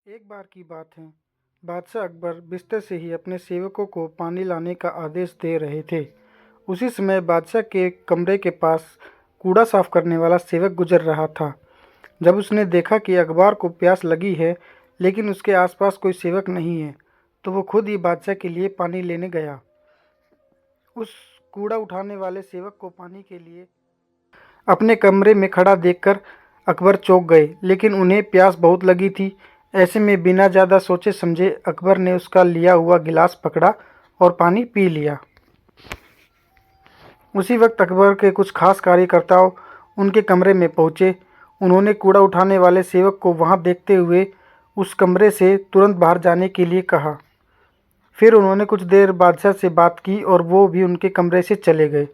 एक बार की बात है, बादशाह अकबर बिस्तर से ही अपने सेवकों को पानी लाने का आदेश दे रहे थे। उसी समय बादशाह के कमरे के पास कूड़ा साफ करने वाला सेवक गुजर रहा था। जब उसने देखा कि अकबर को प्यास लगी है लेकिन उसके आसपास कोई सेवक नहीं है, तो वो खुद ही बादशाह के लिए पानी लेने गया। उस कूड़ा उठाने वाले सेवक को पानी के लिए अपने कमरे में खड़ा देखकर अकबर चौंक गए, लेकिन उन्हें प्यास बहुत लगी थी। ऐसे में बिना ज़्यादा सोचे समझे अकबर ने उसका लिया हुआ गिलास पकड़ा और पानी पी लिया। उसी वक्त अकबर के कुछ खास कार्यकर्ताओं उनके कमरे में पहुंचे। उन्होंने कूड़ा उठाने वाले सेवक को वहां देखते हुए उस कमरे से तुरंत बाहर जाने के लिए कहा। फिर उन्होंने कुछ देर बादशाह से बात की और वो भी उनके कमरे से चले गए।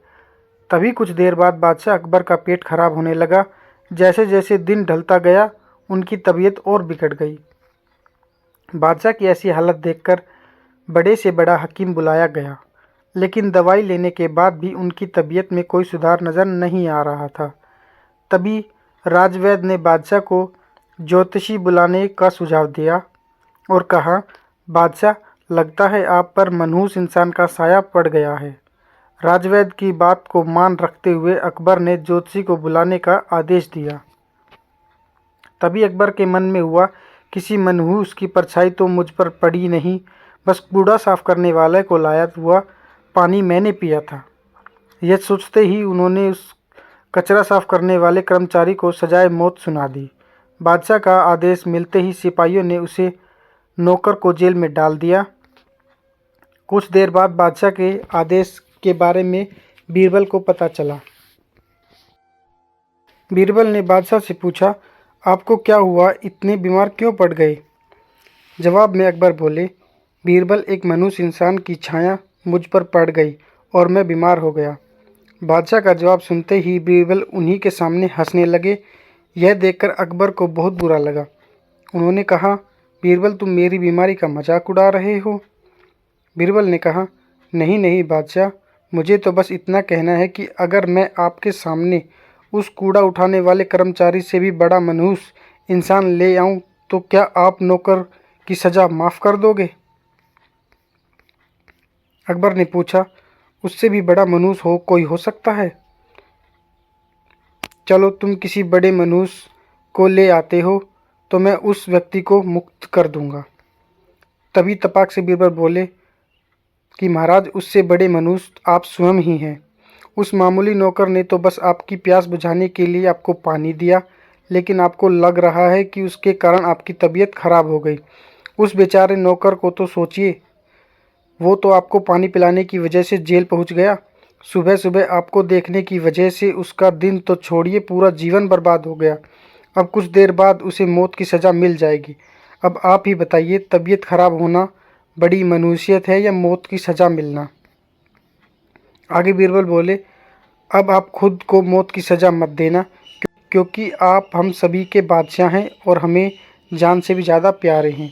तभी कुछ देर बाद बादशाह अकबर का पेट खराब होने लगा। जैसे जैसे दिन ढलता गया उनकी तबीयत और बिगड़ गई। बादशाह की ऐसी हालत देखकर बड़े से बड़ा हकीम बुलाया गया, लेकिन दवाई लेने के बाद भी उनकी तबीयत में कोई सुधार नज़र नहीं आ रहा था। तभी राजवैद्य ने बादशाह को ज्योतिषी बुलाने का सुझाव दिया और कहा, बादशाह, लगता है आप पर मनहूस इंसान का साया पड़ गया है। राजवैद्य की बात को मान रखते हुए अकबर ने ज्योतिषी को बुलाने का आदेश दिया। तभी अकबर के मन में हुआ, किसी मनहूस की परछाई तो मुझ पर पड़ी नहीं, बस कूड़ा साफ करने वाले को लाया हुआ पानी मैंने पिया था। यह सोचते ही उन्होंने उस कचरा साफ करने वाले कर्मचारी को सजाए मौत सुना दी। बादशाह का आदेश मिलते ही सिपाहियों ने उसे नौकर को जेल में डाल दिया। कुछ देर बाद बादशाह के आदेश के बारे में बीरबल को पता चला। बीरबल ने बादशाह से पूछा, आपको क्या हुआ, इतने बीमार क्यों पड़ गए? जवाब में अकबर बोले, बीरबल, एक मनुष्य इंसान की छाया मुझ पर पड़ गई और मैं बीमार हो गया। बादशाह का जवाब सुनते ही बीरबल उन्हीं के सामने हंसने लगे। यह देखकर अकबर को बहुत बुरा लगा। उन्होंने कहा, बीरबल, तुम मेरी बीमारी का मजाक उड़ा रहे हो? बीरबल ने कहा, नहीं नहीं बादशाह, मुझे तो बस इतना कहना है कि अगर मैं आपके सामने उस कूड़ा उठाने वाले कर्मचारी से भी बड़ा मनहूस इंसान ले आऊं तो क्या आप नौकर की सज़ा माफ़ कर दोगे? अकबर ने पूछा, उससे भी बड़ा मनहूस हो कोई हो सकता है? चलो, तुम किसी बड़े मनहूस को ले आते हो तो मैं उस व्यक्ति को मुक्त कर दूंगा। तभी तपाक से बीरबल बोले कि महाराज, उससे बड़े मनहूस आप स्वयं ही हैं। उस मामूली नौकर ने तो बस आपकी प्यास बुझाने के लिए आपको पानी दिया, लेकिन आपको लग रहा है कि उसके कारण आपकी तबीयत खराब हो गई। उस बेचारे नौकर को तो सोचिए, वो तो आपको पानी पिलाने की वजह से जेल पहुंच गया। सुबह सुबह आपको देखने की वजह से उसका दिन तो छोड़िए, पूरा जीवन बर्बाद हो गया। अब कुछ देर बाद उसे मौत की सज़ा मिल जाएगी। अब आप ही बताइए, तबीयत खराब होना बड़ी मनुष्यत है या मौत की सज़ा मिलना? आगे बीरबल बोले, अब आप खुद को मौत की सज़ा मत देना, क्योंकि आप हम सभी के बादशाह हैं और हमें जान से भी ज़्यादा प्यारे हैं।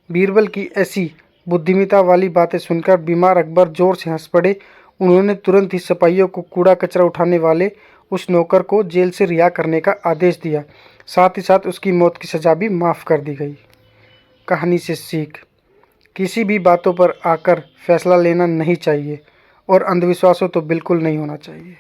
बीरबल की ऐसी बुद्धिमत्ता वाली बातें सुनकर बीमार अकबर ज़ोर से हंस पड़े। उन्होंने तुरंत ही सिपाहियों को कूड़ा कचरा उठाने वाले उस नौकर को जेल से रिहा करने का आदेश दिया। साथ ही साथ उसकी मौत की सज़ा भी माफ़ कर दी गई। कहानी से सीख, किसी भी बातों पर आकर फैसला लेना नहीं चाहिए और अंधविश्वासों तो बिल्कुल नहीं होना चाहिए।